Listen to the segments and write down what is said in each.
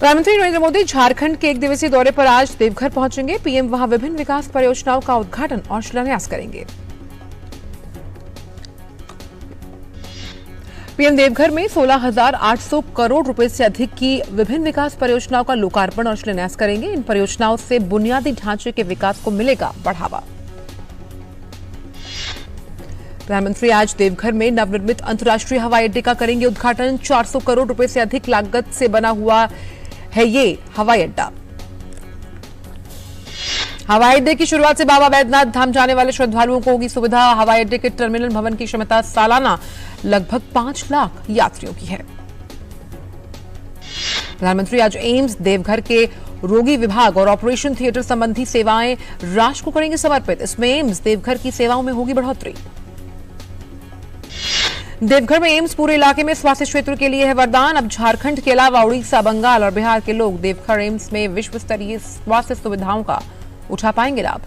प्रधानमंत्री नरेंद्र मोदी झारखंड के एक दिवसीय दौरे पर आज देवघर पहुंचेंगे। पीएम वहां विभिन्न विकास परियोजनाओं का उद्घाटन और शिलान्यास करेंगे। पीएम देवघर में 16,800 करोड़ रुपए से अधिक की विभिन्न विकास परियोजनाओं का लोकार्पण और शिलान्यास करेंगे। इन परियोजनाओं से बुनियादी ढांचे के विकास को मिलेगा बढ़ावा। प्रधानमंत्री आज देवघर में नवनिर्मित अंतर्राष्ट्रीय हवाई अड्डे का करेंगे उद्घाटन। 400 करोड़ रुपए से अधिक लागत से बना हुआ है ये हवाई अड्डा। हवाई अड्डे की शुरुआत से बाबा बैद्यनाथ धाम जाने वाले श्रद्धालुओं को होगी सुविधा। हवाई अड्डे के टर्मिनल भवन की क्षमता सालाना लगभग 5 लाख यात्रियों की है। प्रधानमंत्री आज एम्स देवघर के रोगी विभाग और ऑपरेशन थिएटर संबंधी सेवाएं राष्ट्र को करेंगे समर्पित। इसमें एम्स देवघर की सेवाओं में होगी बढ़ोतरी। देवघर में एम्स पूरे इलाके में स्वास्थ्य क्षेत्र के लिए है वरदान। अब झारखंड के अलावा उड़ीसा, बंगाल और बिहार के लोग देवघर एम्स में विश्व स्तरीय स्वास्थ्य सुविधाओं का उठा पाएंगे लाभ।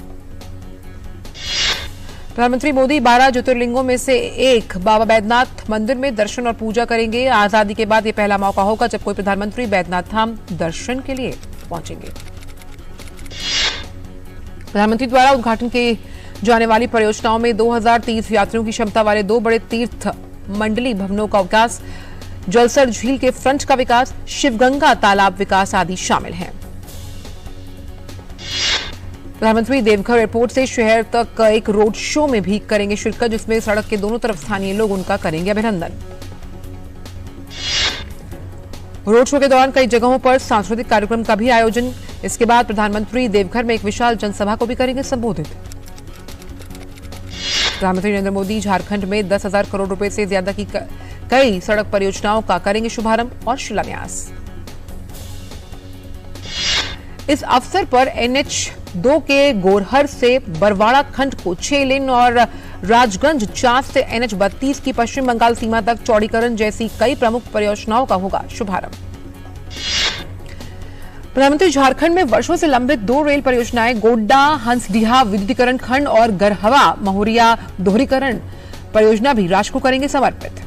प्रधानमंत्री मोदी 12 ज्योतिर्लिंगों में से एक बाबा बैद्यनाथ मंदिर में दर्शन और पूजा करेंगे। आजादी के बाद यह पहला मौका होगा जब कोई प्रधानमंत्री बैद्यनाथ धाम दर्शन के लिए पहुंचेंगे। प्रधानमंत्री द्वारा उद्घाटन की जाने वाली परियोजनाओं में 2000 तीर्थ यात्रियों की क्षमता वाले 2 बड़े तीर्थ मंडली भवनों का विकास, जलसर झील के फ्रंट का विकास, शिवगंगा तालाब विकास आदि शामिल हैं। प्रधानमंत्री देवघर एयरपोर्ट से शहर तक एक रोड शो में भी करेंगे शिरकत, जिसमें सड़क के दोनों तरफ स्थानीय लोग उनका करेंगे अभिनंदन। रोड शो के दौरान कई जगहों पर सांस्कृतिक कार्यक्रम का भी आयोजन। इसके बाद प्रधानमंत्री देवघर में एक विशाल जनसभा को भी करेंगे संबोधित। प्रधानमंत्री नरेंद्र मोदी झारखंड में 10,000 करोड़ रुपए से ज्यादा की कई सड़क परियोजनाओं का करेंगे शुभारंभ और शिलान्यास। इस अवसर पर NH2 के गोरहर से बरवाड़ा खंड को 6 लेन और राजगंज 4 से NH32 की पश्चिम बंगाल सीमा तक चौड़ीकरण जैसी कई प्रमुख परियोजनाओं का होगा शुभारंभ। प्रधानमंत्री झारखंड में वर्षों से लंबित 2 रेल परियोजनाएं गोड्डा हंसडीहा विद्युतीकरण खंड और गरहवा महुरिया दोहरीकरण परियोजना भी राष्ट्र को करेंगे समर्पित।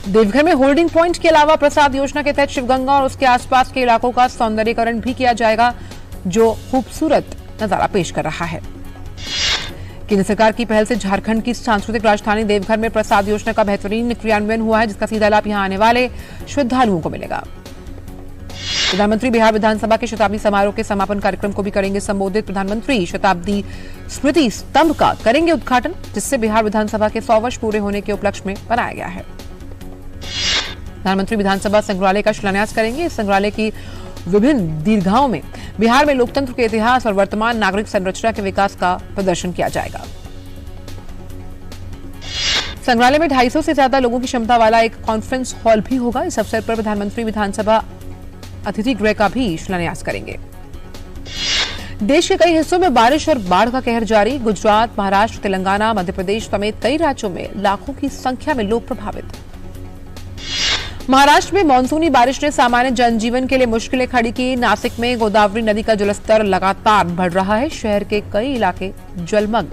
देवघर में होल्डिंग पॉइंट के अलावा प्रसाद योजना के तहत शिवगंगा और उसके आसपास के इलाकों का सौंदर्यीकरण भी किया जाएगा, जो खूबसूरत नजारा पेश कर रहा है। केंद्र सरकार की पहल से झारखंड की सांस्कृतिक राजधानी देवघर में प्रसाद योजना का बेहतरीन क्रियान्वयन हुआ है, जिसका सीधा लाभ यहां आने वाले श्रद्धालुओं को मिलेगा। प्रधानमंत्री बिहार विधानसभा के शताब्दी समारोह के समापन कार्यक्रम को भी करेंगे संबोधित। प्रधानमंत्री शताब्दी स्मृति स्तंभ का करेंगे उद्घाटन, जिससे बिहार विधानसभा के 100 वर्ष पूरे होने के उपलक्ष्य में बनाया गया है। प्रधानमंत्री विधानसभा संग्रहालय का शिलान्यास करेंगे। इस संग्रहालय की विभिन्न दीर्घाओं में बिहार में लोकतंत्र के इतिहास और वर्तमान नागरिक संरचना के विकास का प्रदर्शन किया जाएगा। संग्रहालय में 250 से ज्यादा लोगों की क्षमता वाला एक कॉन्फ्रेंस हॉल भी होगा। इस अवसर पर प्रधानमंत्री विधानसभा अतिथि गृह का भी शिलान्यास करेंगे। देश के कई हिस्सों में बारिश और बाढ़ का कहर जारी। गुजरात, महाराष्ट्र, तेलंगाना, मध्य प्रदेश समेत कई राज्यों में लाखों की संख्या में लोग प्रभावित। महाराष्ट्र में मानसूनी बारिश ने सामान्य जनजीवन के लिए मुश्किलें खड़ी की। नासिक में गोदावरी नदी का जलस्तर लगातार बढ़ रहा है। शहर के कई इलाके जलमग्न।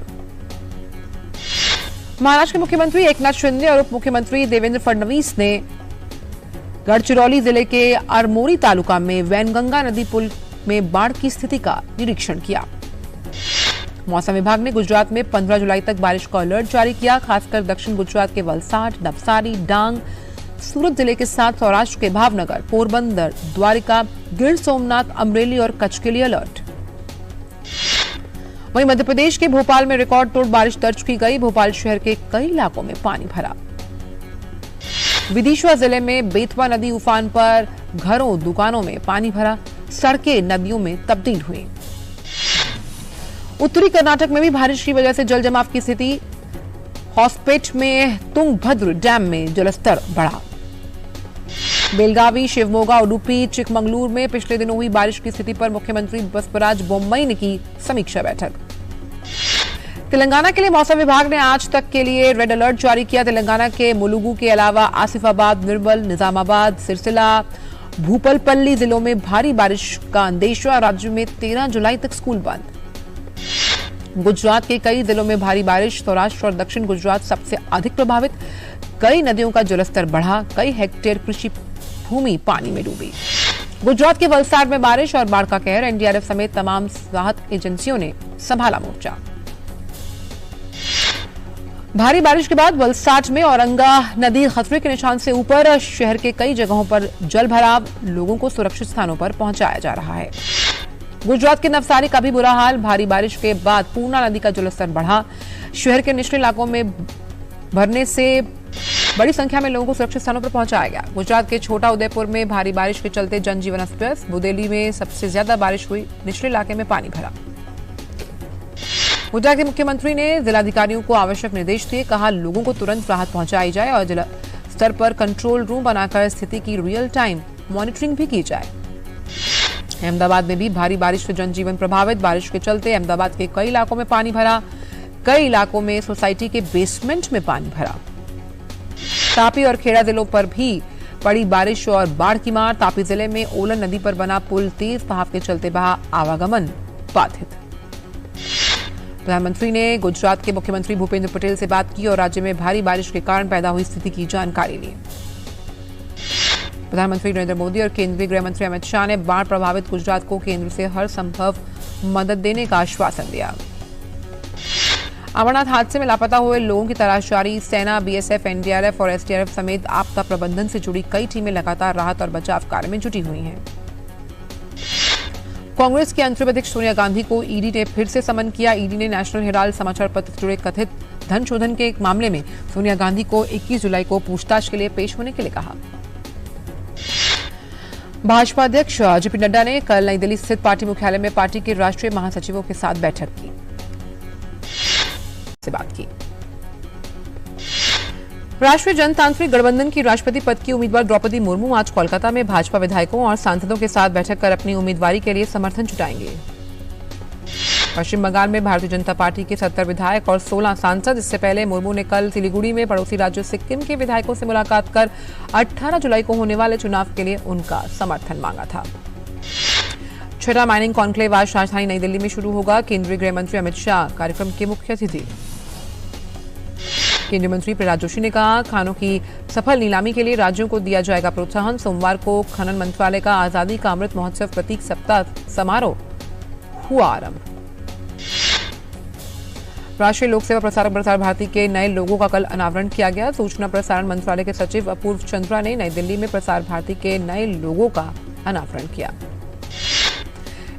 महाराष्ट्र के मुख्यमंत्री एकनाथ शिंदे और उप मुख्यमंत्री देवेंद्र फडणवीस ने गढ़चिरौली जिले के अरमोरी तालुका में वैनगंगा नदी पुल में बाढ़ की स्थिति का निरीक्षण किया। मौसम विभाग ने गुजरात में 15 जुलाई तक बारिश का अलर्ट जारी किया। खासकर दक्षिण गुजरात के वलसाड, नवसारी, डांग, सूरत जिले के साथ सौराष्ट्र के भावनगर, पोरबंदर, द्वारिका, गिर सोमनाथ, अमरेली और कच्छ के लिए अलर्ट। वहीं मध्य प्रदेश के भोपाल में रिकॉर्ड तोड़ बारिश दर्ज की गई। भोपाल शहर के कई इलाकों में पानी भरा। विदिशा जिले में बेतवा नदी उफान पर, घरों दुकानों में पानी भरा, सड़कें नदियों में तब्दील हुई। उत्तरी कर्नाटक में भी बारिश की वजह से जल जमाव की स्थिति। हॉस्पेट में तुंगभद्र डैम में जलस्तर बढ़ा। बेलगावी, शिवमोगा, उडुपी, चिकमंगलूर में पिछले दिनों हुई बारिश की स्थिति पर मुख्यमंत्री बसवराज बोम्मई ने की समीक्षा बैठक। तेलंगाना के लिए मौसम विभाग ने आज तक के लिए रेड अलर्ट जारी किया। तेलंगाना के मुलुगु के अलावा आसिफाबाद, निर्मल, निजामाबाद, सिरसिला, भूपलपल्ली जिलों में भारी बारिश का अंदेशा। राज्य में 13 जुलाई तक स्कूल बंद। गुजरात के कई जिलों में भारी बारिश। सौराष्ट्र और दक्षिण गुजरात सबसे अधिक प्रभावित। कई नदियों का जलस्तर बढ़ा। कई हेक्टेयर कृषि भूमि पानी में डूबी। गुजरात के वलसाड में बारिश और बाढ़ का कहर, एनडीआरएफ समेत तमाम राहत एजेंसियों ने संभाला मोर्चा। भारी बारिश के बाद वलसाड में औरंगा नदी खतरे के निशान से ऊपर, शहर के कई जगहों पर जल भराव, लोगों को सुरक्षित स्थानों पर पहुंचाया जा रहा है। गुजरात के नवसारी का भी बुरा हाल, भारी बारिश के बाद पूर्णा नदी का जलस्तर बढ़ा, शहर के निचले इलाकों में भरने से बड़ी संख्या में लोगों को सुरक्षित स्थानों पर पहुंचाया गया। गुजरात के छोटा उदयपुर में भारी बारिश के चलते जनजीवन अस्त व्यस्त, बुदेली में सबसे ज्यादा बारिश हुई, निचले इलाके में पानी भरा। गुजरात के मुख्यमंत्री ने जिलाधिकारियों को आवश्यक निर्देश दिए, कहा लोगों को तुरंत राहत पहुंचाई जाए और जिला स्तर पर कंट्रोल रूम बनाकर स्थिति की रियल टाइम मॉनिटरिंग भी की जाए। अहमदाबाद में भी भारी बारिश से जनजीवन प्रभावित, बारिश के चलते अहमदाबाद के कई इलाकों में पानी भरा, कई इलाकों में सोसाइटी के बेसमेंट में पानी भरा। तापी और खेड़ा जिलों पर भी पड़ी बारिश और बाढ़ की मार, तापी जिले में ओलन नदी पर बना पुल तेज बहाव के चलते आवागमन बाधित। प्रधानमंत्री ने गुजरात के मुख्यमंत्री भूपेंद्र पटेल से बात की और राज्य में भारी बारिश के कारण पैदा हुई स्थिति की जानकारी ली। प्रधानमंत्री नरेंद्र मोदी और केंद्रीय गृह मंत्री अमित शाह ने बाढ़ प्रभावित गुजरात को केंद्र से हर संभव मदद देने का आश्वासन दिया। अमरनाथ हादसे में लापता हुए लोगों की तलाश जारी, सेना, बीएसएफ, एनडीआरएफ और एसडीआरएफ समेत आपदा प्रबंधन से जुड़ी कई टीमें लगातार राहत और बचाव कार्य में जुटी हुई हैं। कांग्रेस की अंतरिम अध्यक्ष सोनिया गांधी को ईडी ने फिर से समन किया। ईडी ने नेशनल हेराल्ड समाचार पत्र से जुड़े कथित धन शोधन के एक मामले में सोनिया गांधी को 21 जुलाई को पूछताछ के लिए पेश होने के लिए कहा। भाजपा अध्यक्ष जेपी नड्डा ने कल नई दिल्ली स्थित पार्टी मुख्यालय में पार्टी के राष्ट्रीय महासचिवों के साथ बैठक की, बात की। राष्ट्रीय जनतांत्रिक गठबंधन की राष्ट्रपति पद की उम्मीदवार द्रौपदी मुर्मू आज कोलकाता में भाजपा विधायकों और सांसदों के साथ बैठक कर अपनी उम्मीदवारी के लिए समर्थन जुटाएंगे। पश्चिम बंगाल में भारतीय जनता पार्टी के 70 विधायक और 16 सांसद। इससे पहले मुर्मू ने कल सिलीगुड़ी में पड़ोसी राज्य सिक्किम के विधायकों से मुलाकात कर 18 जुलाई को होने वाले चुनाव के लिए उनका समर्थन मांगा था। छठा माइनिंग कॉन्क्लेव आज राजधानी नई दिल्ली में शुरू होगा। केंद्रीय गृह मंत्री अमित शाह कार्यक्रम के मुख्य अतिथि। केंद्रीय मंत्री प्रहलाद जोशी ने कहा, खानों की सफल नीलामी के लिए राज्यों को दिया जाएगा प्रोत्साहन। सोमवार को खनन मंत्रालय का आजादी का अमृत महोत्सव प्रतीक सप्ताह समारोह हुआ आरंभ। राष्ट्रीय लोक सेवा प्रसारक प्रसार भारती के नए लोगो का कल अनावरण किया गया। सूचना प्रसारण मंत्रालय के सचिव अपूर्व चंद्रा ने नई दिल्ली में प्रसार भारती के नए लोगो का अनावरण किया।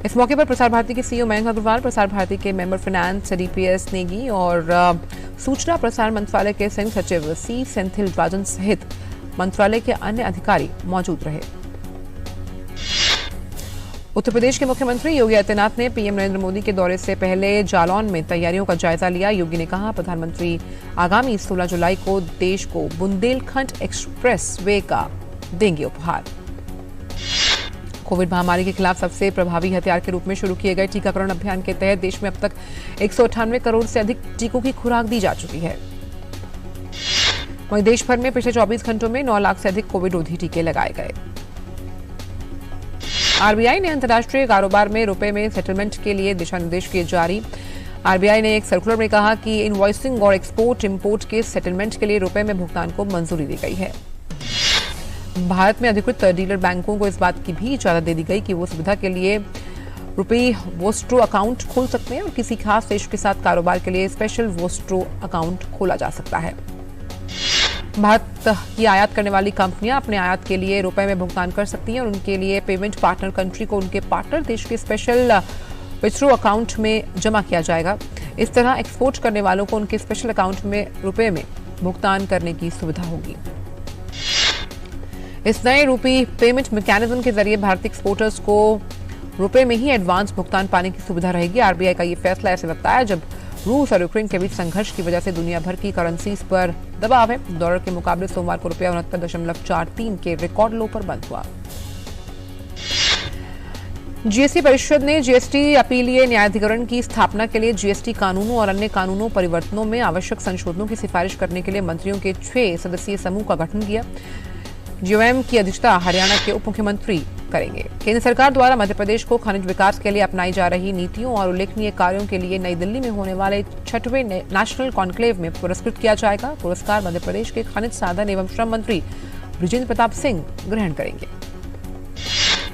इस मौके पर प्रसार भारती के सीईओ मयंक अग्रवाल, प्रसार भारती के मेंबर फाइनेंस डीपीएस नेगी और सूचना प्रसारण मंत्रालय के संयुक्त सचिव सी सेंथिल राजन सहित मंत्रालय के अन्य अधिकारी मौजूद रहे। उत्तर प्रदेश के मुख्यमंत्री योगी आदित्यनाथ ने पीएम नरेंद्र मोदी के दौरे से पहले जालौन में तैयारियों का जायजा लिया। योगी ने कहा, प्रधानमंत्री आगामी 16 जुलाई को देश को बुंदेलखंड एक्सप्रेस वे का देंगे उपहार। कोविड महामारी के खिलाफ सबसे प्रभावी हथियार के रूप में शुरू किए गए टीकाकरण अभियान के तहत देश में अब तक 198 करोड़ से अधिक टीकों की खुराक दी जा चुकी है। वहीं देश भर में पिछले 24 घंटों में 9 लाख से अधिक कोविड रोधी टीके लगाए गए। आरबीआई ने अंतर्राष्ट्रीय कारोबार में रुपए में सेटलमेंट के लिए दिशा निर्देश किए जारी। आरबीआई ने एक सर्कुलर में कहा कि इनवॉइसिंग और एक्सपोर्ट इंपोर्ट के सेटलमेंट के लिए रुपए में भुगतान को मंजूरी दी गई है। भारत में अधिकृत डीलर बैंकों को इस बात की भी इजाजत दे दी गई कि वो सुविधा के लिए रुपए वोस्ट्रो अकाउंट खोल सकते हैं और किसी खास देश के साथ कारोबार के लिए स्पेशल वोस्ट्रो अकाउंट खोला जा सकता है। भारत की आयात करने वाली कंपनियां अपने आयात के लिए रुपए में भुगतान कर सकती हैं और उनके लिए पेमेंट पार्टनर कंट्री को उनके पार्टनर देश के स्पेशल विथड्रॉ अकाउंट में जमा किया जाएगा। इस तरह एक्सपोर्ट करने वालों को उनके स्पेशल अकाउंट में रुपए में भुगतान करने की सुविधा होगी। इस नए रूपी पेमेंट मैकेनिज्म के जरिए भारतीय एक्सपोर्टर्स को रुपए में ही एडवांस भुगतान पाने की सुविधा रहेगी। आरबीआई का ये फैसला ऐसे लगता है जब रूस और यूक्रेन के बीच संघर्ष की वजह से दुनिया भर की करेंसीज पर दबाव है। डॉलर के मुकाबले सोमवार को रुपया 69.43 के रिकॉर्ड लो पर बंद हुआ। जीएसटी परिषद ने जीएसटी अपीलीय न्यायाधिकरण की स्थापना के लिए जीएसटी कानूनों और अन्य कानूनों परिवर्तनों में आवश्यक संशोधनों की सिफारिश करने के लिए मंत्रियों के 6 सदस्यीय समूह का गठन किया। जीओएम की अध्यक्षता हरियाणा के उप मुख्यमंत्री करेंगे। केंद्र सरकार द्वारा मध्य प्रदेश को खनिज विकास के लिए अपनाई जा रही नीतियों और उल्लेखनीय कार्यों के लिए नई दिल्ली में होने वाले 6वें नेशनल कॉन्क्लेव में पुरस्कृत किया जाएगा। पुरस्कार मध्य प्रदेश के खनिज साधन एवं श्रम मंत्री बृजेंद्र प्रताप सिंह ग्रहण करेंगे।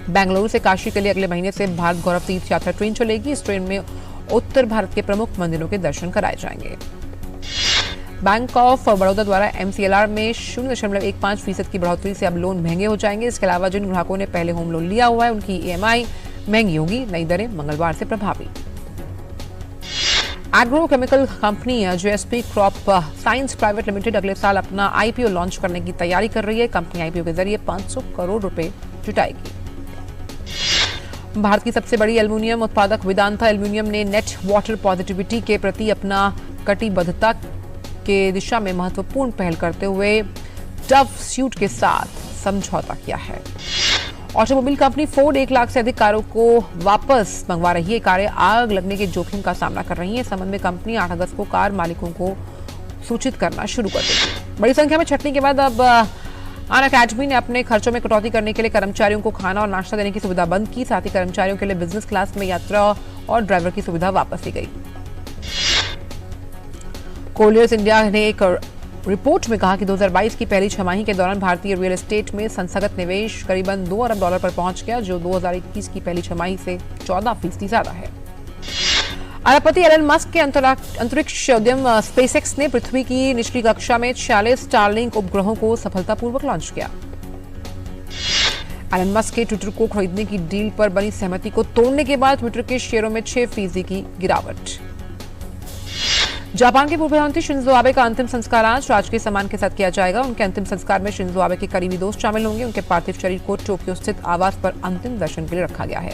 बेंगलुरु से काशी के लिए अगले महीने से भारत गौरव तीर्थ यात्रा ट्रेन चलेगी। इस ट्रेन में उत्तर भारत के प्रमुख मंदिरों के दर्शन कराए जाएंगे। बैंक ऑफ बड़ौदा द्वारा MCLR में 0.15% की बढ़ोतरी से अब लोन महंगे हो जाएंगे। इसके अलावा जिन ग्राहकों ने पहले होम लोन लिया हुआ है उनकी EMI महंगी होगी। नई दरें मंगलवार से प्रभावी। Agro chemical company JSP crop science private limited अगले साल अपना IPO लॉन्च करने की तैयारी कर रही है। कंपनी IPO के जरिए 500 करोड़ रुपए जुटाएगी। भारत की सबसे बड़ी एल्युमिनियम उत्पादक वेदांता एल्युमिनियम ने नेट वाटर पॉजिटिविटी के प्रति अपना कटिबद्धता के दिशा में महत्वपूर्ण पहल करते हुए टफ स्यूट के साथ समझौता किया है। ऑटोमोबाइल कंपनी फोर्ड 1 लाख से अधिक कारों को वापस मंगवा रही है। कारें आग लगने के जोखिम का सामना कर रही हैं। इस संबंध में कंपनी 8 अगस्त को कार मालिकों को सूचित करना शुरू कर देगी। बड़ी संख्या में छंटनी के बाद अब अन अकेडमी ने अपने खर्चों में कटौती करने के लिए कर्मचारियों को खाना और नाश्ता देने की सुविधा बंद की। साथ ही कर्मचारियों के लिए बिजनेस क्लास में यात्रा और ड्राइवर की सुविधा वापस ली गई। कोलियर्स इंडिया ने एक रिपोर्ट में कहा कि 2022 की पहली छमाही के दौरान भारतीय रियल एस्टेट में संस्थागत निवेश करीबन $2 अरब पर पहुंच गया, जो 2021 की पहली छमाही से 14% ज्यादा है। अरबपति एलन मस्क के अंतरिक्ष उद्यम स्पेसएक्स ने पृथ्वी की निचली कक्षा में 46 स्टारलिंक उपग्रहों को सफलतापूर्वक लॉन्च किया। एलन मस्क के ट्विटर को खरीदने की डील पर बनी सहमति को तोड़ने के बाद ट्विटर के शेयरों में 6% की गिरावट। जापान के पूर्व प्रधानमंत्री शिंजो आबे का अंतिम संस्कार आज राजकीय सम्मान के साथ किया जाएगा। उनके अंतिम संस्कार में शिंजो आबे के करीबी दोस्त शामिल होंगे। उनके पार्थिव शरीर को टोक्यो स्थित आवास पर अंतिम दर्शन के लिए रखा गया है।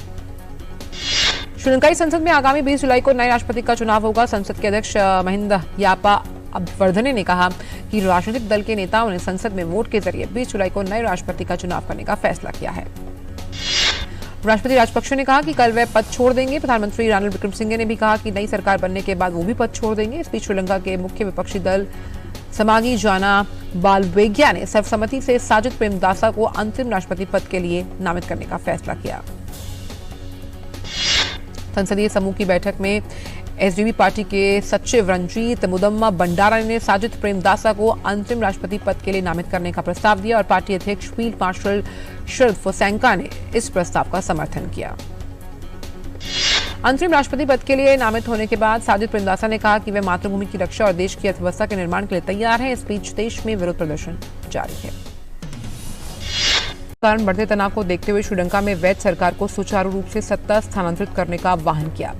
श्रीलंकाई संसद में आगामी 20 जुलाई को नए राष्ट्रपति का चुनाव होगा। संसद के अध्यक्ष महिंदा यापा अबवर्धने ने कहा कि राजनीतिक दल के नेताओं ने संसद में वोट के जरिए 20 जुलाई को नए राष्ट्रपति का चुनाव करने का फैसला किया है। राष्ट्रपति राजपक्षे ने कहा कि कल वे पद छोड़ देंगे। प्रधानमंत्री रानिल विक्रमसिंघे ने भी कहा कि नई सरकार बनने के बाद वो भी पद छोड़ देंगे। इस बीच श्रीलंका के मुख्य विपक्षी दल समागी जाना बालवेगिया ने सर्वसम्मति से साजिद प्रेमदासा को अंतिम राष्ट्रपति पद के लिए नामित करने का फैसला किया। संसदीय समूह की बैठक में SDB पार्टी के सचिव रंजीत मुदम्मा बंडारा ने साजिद प्रेमदासा को अंतिम राष्ट्रपति पद के लिए नामित करने का प्रस्ताव दिया और पार्टी अध्यक्ष फील्ड मार्शल शरद फोसैंका ने इस प्रस्ताव का समर्थन किया। अंतरिम राष्ट्रपति पद के लिए नामित होने के बाद साजिद प्रेमदासा ने कहा कि वे मातृभूमि की रक्षा और देश की अर्थव्यवस्था के निर्माण के लिए तैयार हैं। इस बीच देश में विरोध प्रदर्शन जारी है। कारण बढ़ते तनाव को देखते हुए श्रीलंका में वैध सरकार को सुचारू रूप से सत्ता स्थानांतरित करने का आह्वान किया।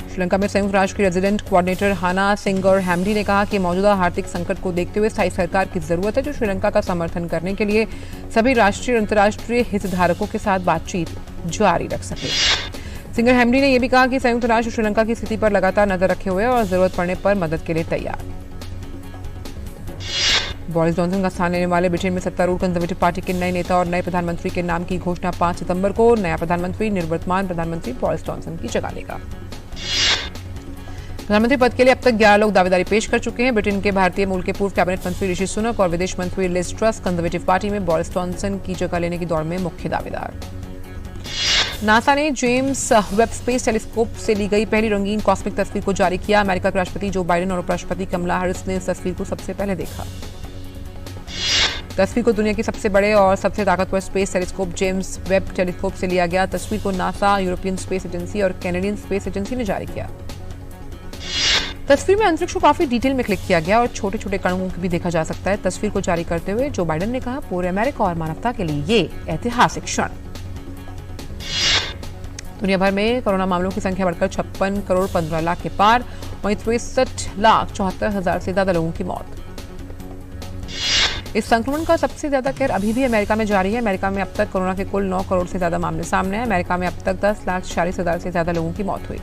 श्रीलंका में संयुक्त राष्ट्र की रेजिडेंट कोऑर्डिनेटर हाना सिंगर हैमडी ने कहा कि मौजूदा आर्थिक संकट को देखते हुए स्थायी सरकार की जरूरत है, जो श्रीलंका का समर्थन करने के लिए सभी राष्ट्रीय और अंतर्राष्ट्रीय हितधारकों के साथ बातचीत जारी रख सके। सिंगर हैमडी ने यह भी कहा कि संयुक्त राष्ट्र श्रीलंका की स्थिति पर लगातार नजर रखे हुए और जरूरत पड़ने पर मदद के लिए तैयार। बोरिस जॉनसन का स्थान लेने वाले ब्रिटेन में सत्तारूढ़ कंजर्वेटिव पार्टी के नए नेता और नए प्रधानमंत्री के नाम की घोषणा 5 सितंबर को नया प्रधानमंत्री निवर्तमान प्रधानमंत्री बोरिस जॉनसन की जगह लेगा। प्रधानमंत्री पद के लिए अब तक 11 लोग दावेदारी पेश कर चुके हैं। ब्रिटेन के भारतीय मूल के पूर्व कैबिनेट मंत्री ऋषि सुनक और विदेश मंत्री लिज ट्रस कंजर्वेटिव पार्टी में बोरिस जॉनसन की जगह लेने की दौड़ में मुख्य दावेदार। नासा ने जेम्स वेब स्पेस टेलीस्कोप से ली गई पहली रंगीन कॉस्मिक तस्वीर को जारी किया। अमेरिका के राष्ट्रपति जो बाइडेन और उपराष्ट्रपति कमला हैरिस ने इस तस्वीर को सबसे पहले देखा। तस्वीर को दुनिया की सबसे बड़े और सबसे ताकतवर space telescope James Webb telescope से लिया गया। तस्वीर को नासा, यूरोपियन स्पेस एजेंसी और कैनेडियन स्पेस एजेंसी ने जारी किया। तस्वीर में अंतरिक्ष को काफी डिटेल में क्लिक किया गया और छोटे छोटे कणों को भी देखा जा सकता है। तस्वीर को जारी करते हुए जो बाइडेन ने कहा, पूरे अमेरिका और मानवता के लिए ये ऐतिहासिक क्षण। दुनिया भर में कोरोना मामलों की संख्या बढ़कर 56 करोड़ 15 लाख के पार, वहीं 63,74,000 से ज्यादा लोगों की मौत। इस संक्रमण का सबसे ज्यादा कहर अभी भी अमेरिका में जारी है। अमेरिका में अब तक कोरोना के कुल 9 करोड़ से ज्यादा मामले सामने हैं। अमेरिका में अब तक 10,40,000 से ज्यादा लोगों की मौत हुई।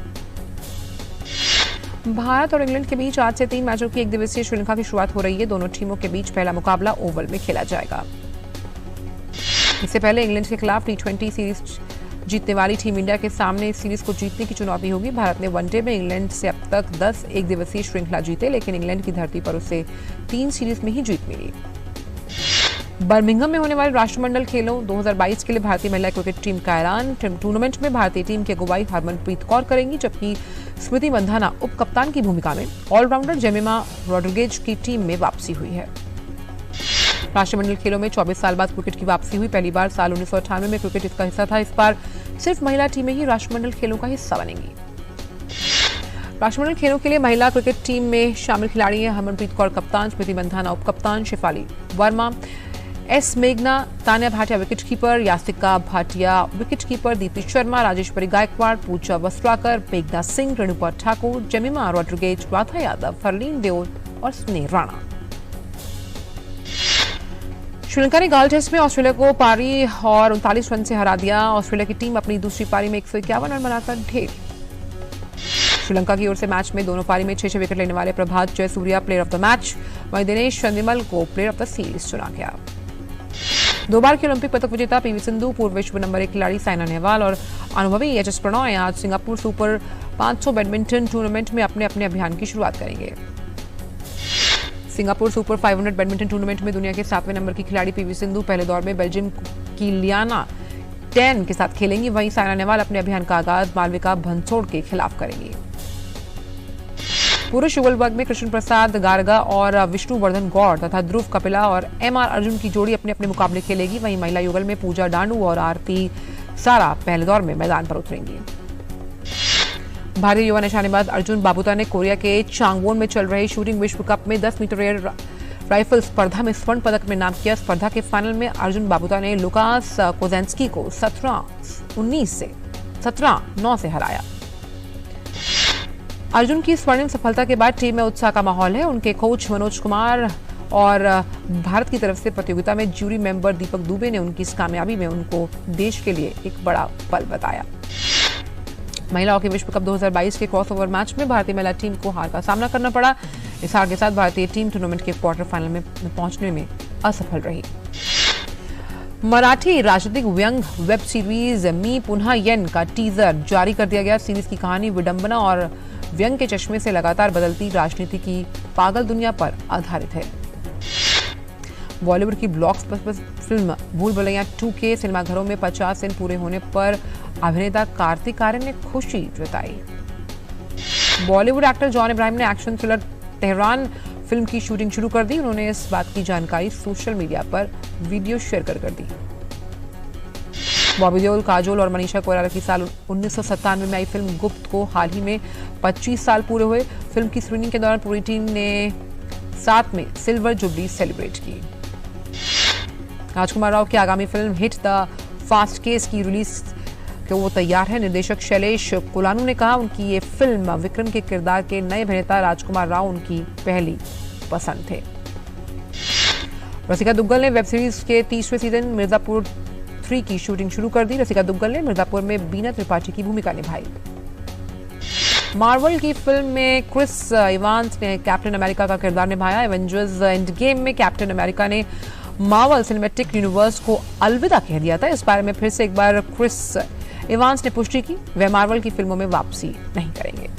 भारत और इंग्लैंड के बीच आज से 3 मैचों की एक दिवसीय श्रृंखला की शुरुआत हो रही है। दोनों टीमों के बीच पहला मुकाबला ओवल में खेला जाएगा। इससे पहले इंग्लैंड के खिलाफ T20 सीरीज जीतने वाली टीम इंडिया के सामने इस सीरीज को जीतने की चुनौती होगी। भारत ने वनडे में इंग्लैंड से अब तक 10 एक दिवसीय श्रृंखला जीते, लेकिन इंग्लैंड की धरती पर उसे 3 सीरीज में ही जीत मिली। बर्मिंघम में होने वाले राष्ट्रमंडल खेलों 2022 के लिए भारतीय महिला क्रिकेट टीम का ऐलान। टूर्नामेंट में भारतीय टीम की अगुवाई हरमनप्रीत कौर करेंगी, जबकि स्मृति मंधाना उप कप्तान की भूमिका में। ऑलराउंडर जेमिमा रॉड्रिगेज की टीम में वापसी हुई है। राष्ट्रमंडल खेलों में 24 साल बाद क्रिकेट की वापसी हुई। पहली बार साल 1998 में क्रिकेट इसका हिस्सा था। इस बार सिर्फ महिला टीमें ही राष्ट्रमंडल खेलों का हिस्सा बनेंगी। राष्ट्रमंडल खेलों के लिए महिला क्रिकेट टीम में शामिल खिलाड़ी हैं हरमनप्रीत कौर कप्तान, स्मृति मंधाना उप कप्तान, शेफाली वर्मा, एस मेघना, Tanya Bhatia wicket keeper, Yashica Bhatia wicket keeper, Deepti Sharma, Rajeshwari Gaekwad, Pooja Vastrakar, मेघना सिंह, रेणुका ठाकुर, जमीमा रॉड्रिगेज, राधा यादव, फरलीन देओल और स्नेह राणा। श्रीलंका ने गाल टेस्ट में ऑस्ट्रेलिया को पारी और 39 रन से हरा दिया। ऑस्ट्रेलिया की टीम अपनी दूसरी पारी में 151 रन बनाकर ढेर। श्रीलंका की ओर से मैच में दोनों पारी में 6 विकेट लेने वाले Prabath Jayasuriya player of the match, वहीं दिनेश चंदिमल को प्लेयर ऑफ द सीरीज चुना गया। 2 बार की ओलंपिक पदक विजेता पीवी सिंधु, पूर्व विश्व नंबर 1 खिलाड़ी साइना नेहवाल और अनुभवी एचएस प्रणॉय आज सिंगापुर सुपर 500 बैडमिंटन टूर्नामेंट में अपने अपने अभियान की शुरुआत करेंगे। सिंगापुर सुपर 500 बैडमिंटन टूर्नामेंट में दुनिया के 7वें नंबर की खिलाड़ी पीवी सिंधु पहले दौर में बेल्जियम की लियाना टेन के साथ खेलेंगी। वहीं साइना नेहवाल अपने अभियान का आगाज मालविका भंसोड़ के खिलाफ करेंगी। पुरुष युगल वर्ग में कृष्ण प्रसाद गारगा और विष्णुवर्धन गौड़ तथा ध्रुव कपिला और एमआर अर्जुन की जोड़ी अपने अपने मुकाबले खेलेगी। वहीं महिला युगल में पूजा डांडू और आरती सारा पहले दौर में मैदान पर उतरेंगी। भारतीय युवा निशानेबाज अर्जुन बाबूता ने कोरिया के चांगवोन में चल रहे शूटिंग विश्व कप में 10 मीटर एयर राइफल स्पर्धा में स्वर्ण पदक में नाम किया। स्पर्धा के फाइनल में अर्जुन बाबूता ने लुकास कोजेंस्की को 17-9 से हराया। अर्जुन की स्वर्णिम सफलता के बाद टीम में उत्साह का माहौल है। उनके कोच मनोज कुमार और भारत की तरफ से प्रतियोगिता में जूरी मेंबर दीपक दुबे ने उनकी इस कामयाबी में उनको देश के लिए एक बड़ा पल बताया। महिला हॉकी विश्व कप 2022 के क्रॉसओवर मैच में भारतीय महिला टीम को हार का सामना करना पड़ा। इस हार के साथ भारतीय टीम टूर्नामेंट के क्वार्टर फाइनल में पहुंचने में असफल रही। मराठी राजनीतिक व्यंग वेब सीरीज मी पुन्हा येन का टीजर जारी कर दिया गया। सीरीज की कहानी विडंबना और व्यंग के चश्मे से लगातार बदलती राजनीति की पागल दुनिया पर आधारित है। बॉलीवुड की ब्लॉकबस्टर फिल्म भूल भुलैया 2 के सिनेमाघरों में 50 दिन पूरे होने पर अभिनेता कार्तिक आर्यन ने खुशी जताई। बॉलीवुड एक्टर जॉन इब्राहिम ने एक्शन थ्रिलर तेहरान फिल्म की शूटिंग शुरू कर दी। उन्होंने इस बात की जानकारी सोशल मीडिया पर वीडियो शेयर कर दी। बॉबी देओल, काजोल और मनीषा कोइराला की साल 1997 में आई फिल्म गुप्त को हाल ही में 25 साल पूरे हुए। फिल्म की स्क्रीनिंग के दौरान पूरी टीम ने साथ में सिल्वर जुबली सेलिब्रेट की। राजकुमार राव की आगामी film hit the fast case की रिलीज के वो तैयार है। निर्देशक शैलेश कुलानू ने कहा उनकी ये फिल्म विक्रम के किरदार के नए अभिनेता राजकुमार राव उनकी पहली पसंद थे। रसिका दुग्गल ने वेब सीरीज के 30वें सीजन मिर्जापुर 3 की शूटिंग शुरू कर दी। रसिका दुग्गल ने मिर्जापुर में बीना त्रिपाठी की भूमिका निभाई। मार्वल की फिल्म में क्रिस इवांस ने कैप्टन अमेरिका का किरदार निभाया। एवेंजर्स एंड गेम में कैप्टन अमेरिका ने मार्वल सिनेमैटिक यूनिवर्स को अलविदा कह दिया था। इस बारे में फिर से एक बार क्रिस इवांस ने पुष्टि की, वे मार्वल की फिल्मों में वापसी नहीं करेंगे।